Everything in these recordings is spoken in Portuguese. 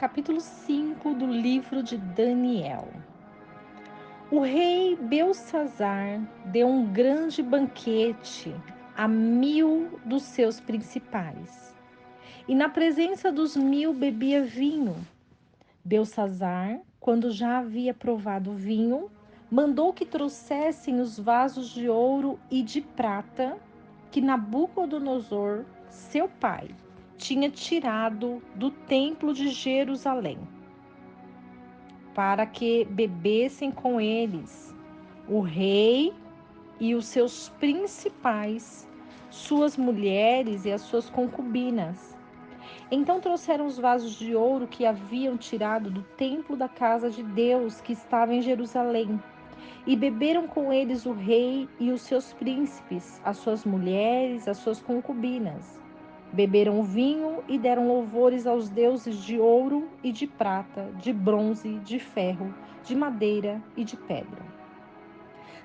capítulo 5 do livro de Daniel. O rei Belsazar deu um grande banquete a 1000 dos seus principais, e na presença dos 1000 bebia vinho. Belsazar, quando já havia provado o vinho, mandou que trouxessem os vasos de ouro e de prata que Nabucodonosor, seu pai, tinha tirado do templo de Jerusalém, para que bebessem com eles o rei e os seus principais, suas mulheres e as suas concubinas. Então trouxeram os vasos de ouro que haviam tirado do templo da casa de Deus, que estava em Jerusalém, e beberam com eles o rei e os seus príncipes, as suas mulheres, as suas concubinas. Beberam o vinho e deram louvores aos deuses de ouro e de prata, de bronze, de ferro, de madeira e de pedra.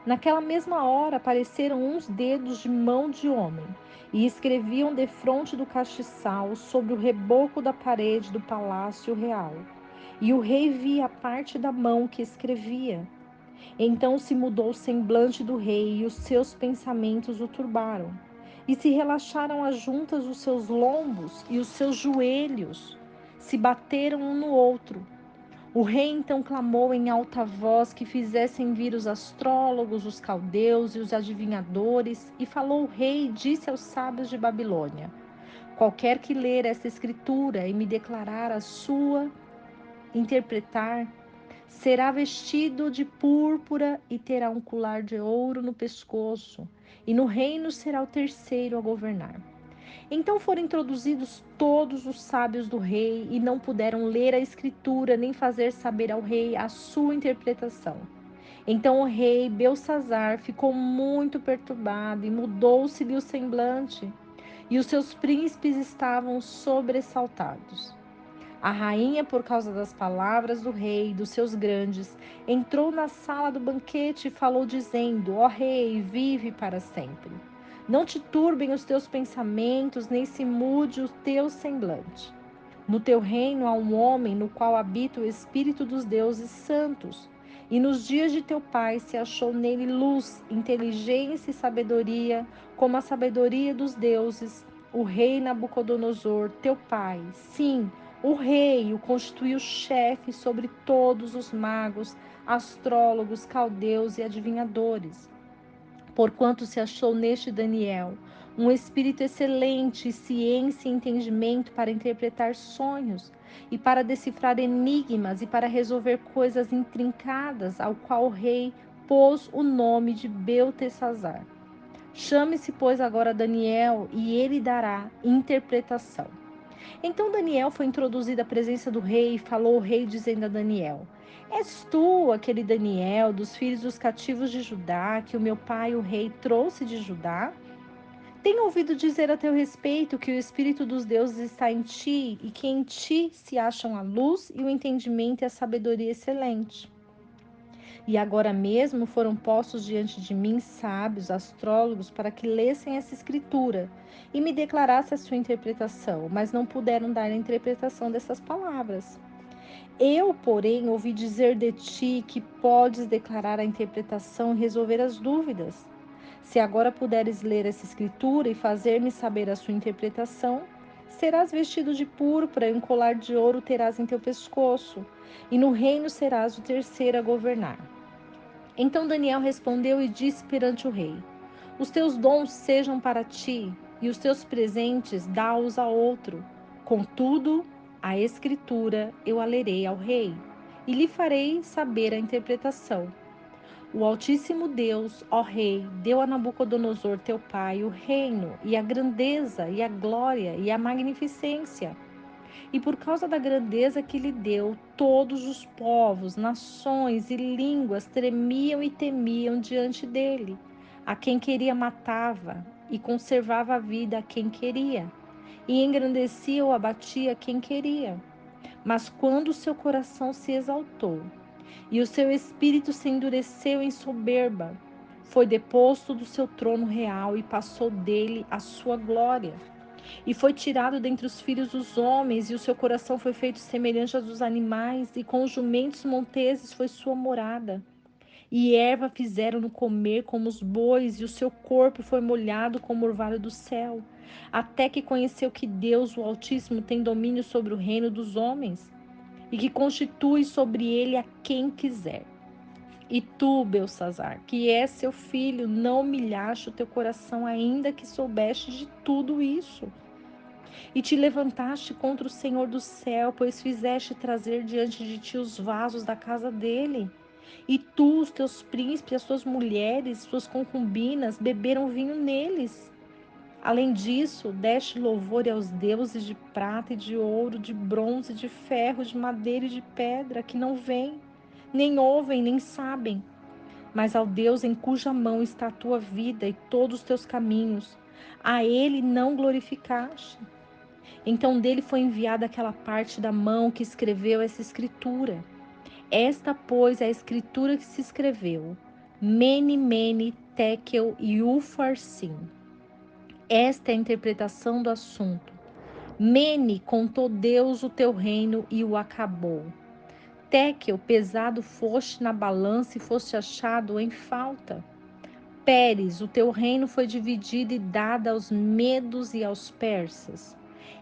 Naquela mesma hora apareceram uns dedos de mão de homem e escreviam defronte do castiçal sobre o reboco da parede do palácio real. E o rei via a parte da mão que escrevia. Então se mudou o semblante do rei e os seus pensamentos o turbaram. E se relaxaram as juntas os seus lombos e os seus joelhos se bateram um no outro. O rei então clamou em alta voz que fizessem vir os astrólogos, os caldeus e os adivinhadores, e falou o rei e disse aos sábios de Babilônia: qualquer que ler esta escritura e me declarar a sua interpretar, será vestido de púrpura e terá um colar de ouro no pescoço, e no reino será o terceiro a governar. Então foram introduzidos todos os sábios do rei e não puderam ler a escritura nem fazer saber ao rei a sua interpretação. Então o rei Belsazar ficou muito perturbado e mudou-se-lhe o semblante, e os seus príncipes estavam sobressaltados. A rainha, por causa das palavras do rei e dos seus grandes, entrou na sala do banquete e falou dizendo: ó rei, vive para sempre. Não te turbem os teus pensamentos, nem se mude o teu semblante. No teu reino há um homem no qual habita o espírito dos deuses santos. E nos dias de teu pai se achou nele luz, inteligência e sabedoria, como a sabedoria dos deuses. O rei Nabucodonosor, teu pai, sim, o rei o constituiu chefe sobre todos os magos, astrólogos, caldeus e adivinhadores. Porquanto se achou neste Daniel um espírito excelente, ciência e entendimento para interpretar sonhos, e para decifrar enigmas, e para resolver coisas intrincadas, ao qual o rei pôs o nome de Beltesazar. Chame-se, pois, agora Daniel, e ele dará interpretação. Então Daniel foi introduzido à presença do rei e falou o rei dizendo a Daniel: és tu aquele Daniel dos filhos dos cativos de Judá que o meu pai o rei trouxe de Judá? Tenho ouvido dizer a teu respeito que o espírito dos deuses está em ti e que em ti se acham a luz e o entendimento e a sabedoria excelente. E agora mesmo foram postos diante de mim sábios, astrólogos, para que lessem essa escritura e me declarasse a sua interpretação, mas não puderam dar a interpretação dessas palavras. Eu, porém, ouvi dizer de ti que podes declarar a interpretação e resolver as dúvidas. Se agora puderes ler essa escritura e fazer-me saber a sua interpretação, serás vestido de púrpura e um colar de ouro terás em teu pescoço, e no reino serás o terceiro a governar. Então Daniel respondeu e disse perante o rei: os teus dons sejam para ti, e os teus presentes dá-os a outro. Contudo, a escritura eu a lerei ao rei, e lhe farei saber a interpretação. O Altíssimo Deus, ó Rei, deu a Nabucodonosor teu pai o reino, e a grandeza, e a glória, e a magnificência. E por causa da grandeza que lhe deu, todos os povos, nações e línguas tremiam e temiam diante dele. A quem queria matava, e conservava a vida a quem queria, e engrandecia ou abatia a quem queria. Mas quando o seu coração se exaltou, e o seu espírito se endureceu em soberba, foi deposto do seu trono real e passou dele a sua glória. E foi tirado dentre os filhos dos homens, e o seu coração foi feito semelhante aos dos animais, e com os jumentos monteses foi sua morada. E erva fizeram-no comer como os bois, e o seu corpo foi molhado como o orvalho do céu, até que conheceu que Deus, o Altíssimo, tem domínio sobre o reino dos homens, e que constitui sobre ele a quem quiser. E tu, Belsazar, que és seu filho, não humilhaste o teu coração, ainda que soubeste de tudo isso. E te levantaste contra o Senhor do céu, pois fizeste trazer diante de ti os vasos da casa dele. E tu, os teus príncipes, as tuas mulheres, suas concubinas, beberam vinho neles. Além disso, deste louvor aos deuses de prata e de ouro, de bronze, de ferro, de madeira e de pedra, que não veem, nem ouvem, nem sabem. Mas ao Deus em cuja mão está a tua vida e todos os teus caminhos, a ele não glorificaste. Então dele foi enviada aquela parte da mão que escreveu essa escritura. Esta, pois, é a escritura que se escreveu: Mene, Mene, Tekel e Ufarsim. Esta é a interpretação do assunto. Mene, contou Deus o teu reino e o acabou. Tekel, pesado foste na balança e foste achado em falta. Pérez, o teu reino foi dividido e dado aos medos e aos persas.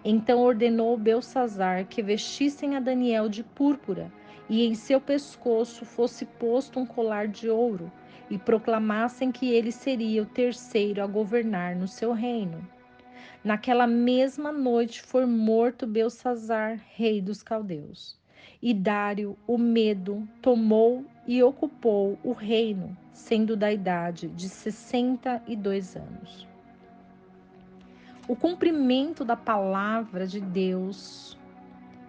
Então ordenou Belsazar que vestissem a Daniel de púrpura, e em seu pescoço fosse posto um colar de ouro, e proclamassem que ele seria o terceiro a governar no seu reino. Naquela mesma noite foi morto Belsazar, rei dos caldeus. E Dário, o Medo, tomou e ocupou o reino, sendo da idade de 62 anos. O cumprimento da palavra de Deus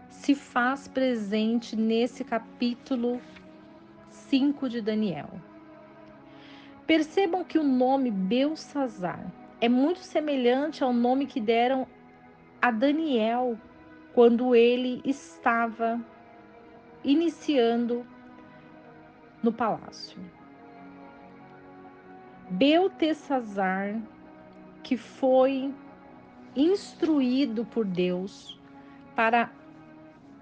se faz presente nesse capítulo 5 de Daniel. Percebam que o nome Belsazar é muito semelhante ao nome que deram a Daniel quando ele estava iniciando no palácio. Beltesazar, que foi instruído por Deus para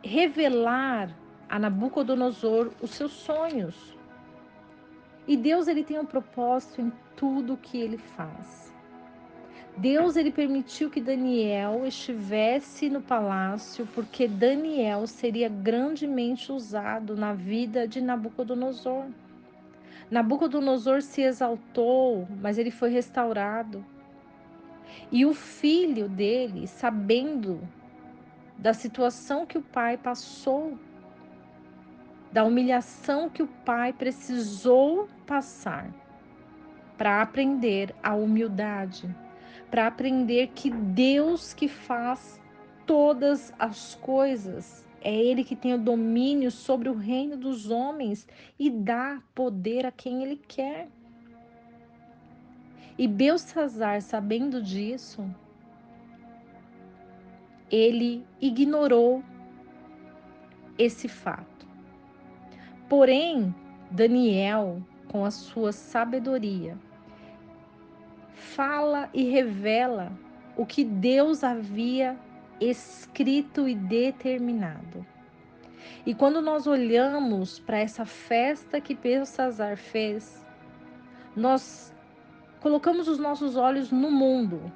revelar a Nabucodonosor os seus sonhos. E Deus ele tem um propósito em tudo que ele faz. Deus ele permitiu que Daniel estivesse no palácio porque Daniel seria grandemente usado na vida de Nabucodonosor. Nabucodonosor se exaltou, mas ele foi restaurado. E o filho dele, sabendo da situação que o pai passou, da humilhação que o pai precisou passar para aprender a humildade, para aprender que Deus que faz todas as coisas, é Ele que tem o domínio sobre o reino dos homens e dá poder a quem Ele quer. E Belsazar, sabendo disso, ele ignorou esse fato. Porém, Daniel, com a sua sabedoria, fala e revela o que Deus havia escrito e determinado. E quando nós olhamos para essa festa que Belsazar fez, nós colocamos os nossos olhos no mundo.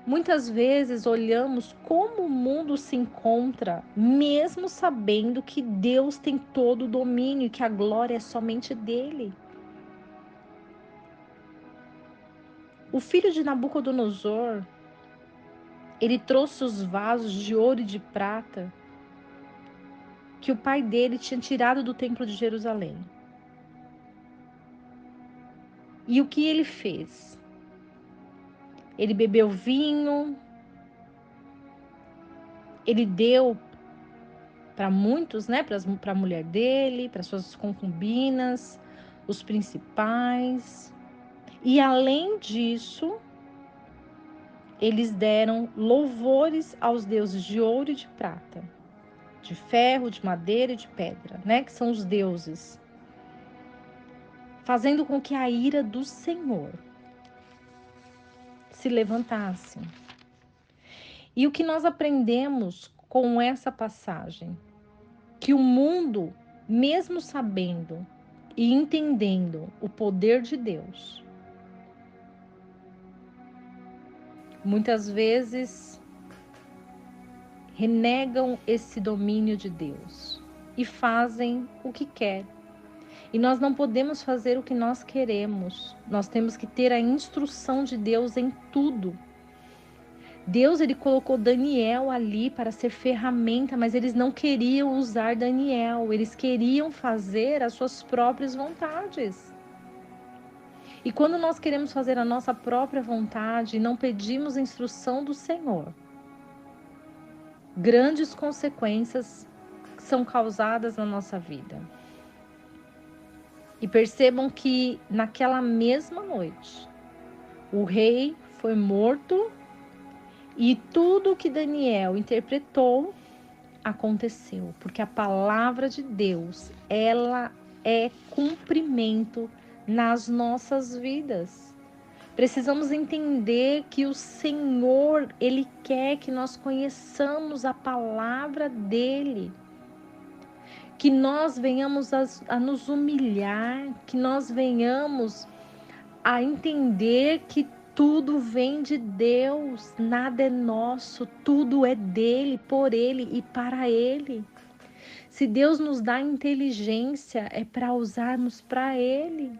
Muitas vezes olhamos como o mundo se encontra, mesmo sabendo que Deus tem todo o domínio e que a glória é somente dele. O filho de Nabucodonosor, ele trouxe os vasos de ouro e de prata que o pai dele tinha tirado do templo de Jerusalém. E o que ele fez? Ele bebeu vinho, ele deu para muitos, né, para a mulher dele, para suas concubinas, os principais. E além disso, eles deram louvores aos deuses de ouro e de prata, de ferro, de madeira e de pedra, né, que são os deuses, fazendo com que a ira do Senhor se levantasse. E o que nós aprendemos com essa passagem? Que o mundo, mesmo sabendo e entendendo o poder de Deus, muitas vezes renegam esse domínio de Deus e fazem o que quer. E nós não podemos fazer o que nós queremos. Nós temos que ter a instrução de Deus em tudo. Deus, ele colocou Daniel ali para ser ferramenta, mas eles não queriam usar Daniel. Eles queriam fazer as suas próprias vontades. E quando nós queremos fazer a nossa própria vontade e não pedimos a instrução do Senhor, grandes consequências são causadas na nossa vida. E percebam que naquela mesma noite, o rei foi morto e tudo que Daniel interpretou aconteceu, porque a palavra de Deus, ela é cumprimento nas nossas vidas. Precisamos entender que o Senhor, Ele quer que nós conheçamos a palavra dEle. Que nós venhamos a nos humilhar, que nós venhamos a entender que tudo vem de Deus, nada é nosso, tudo é dele, por ele e para ele. Se Deus nos dá inteligência, é para usarmos para ele.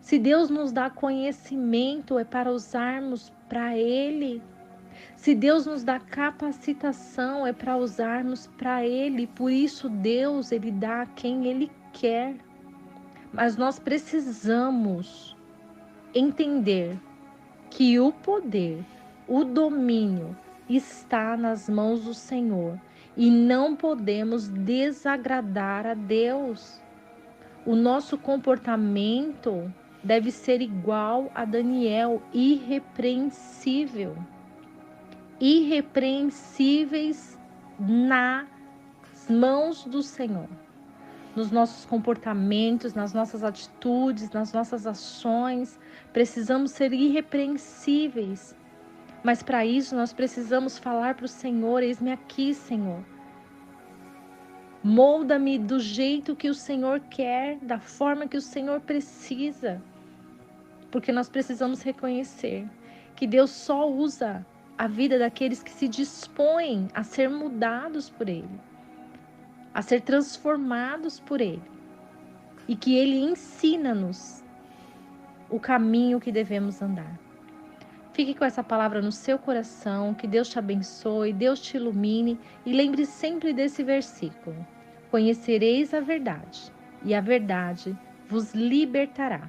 Se Deus nos dá conhecimento, é para usarmos para ele. Se Deus nos dá capacitação, é para usarmos para ele. Por isso Deus, ele dá a quem ele quer. Mas nós precisamos entender que o poder, o domínio está nas mãos do Senhor e não podemos desagradar a Deus. O nosso comportamento deve ser igual a Daniel, irrepreensível. Irrepreensíveis nas mãos do Senhor. Nos nossos comportamentos, nas nossas atitudes, nas nossas ações, precisamos ser irrepreensíveis. Mas para isso nós precisamos falar para o Senhor: eis-me aqui, Senhor. Molda-me do jeito que o Senhor quer, da forma que o Senhor precisa. Porque nós precisamos reconhecer que Deus só usa a vida daqueles que se dispõem a ser mudados por Ele, a ser transformados por Ele. E que Ele ensina-nos o caminho que devemos andar. Fique com essa palavra no seu coração, que Deus te abençoe, Deus te ilumine e lembre sempre desse versículo: conhecereis a verdade e a verdade vos libertará.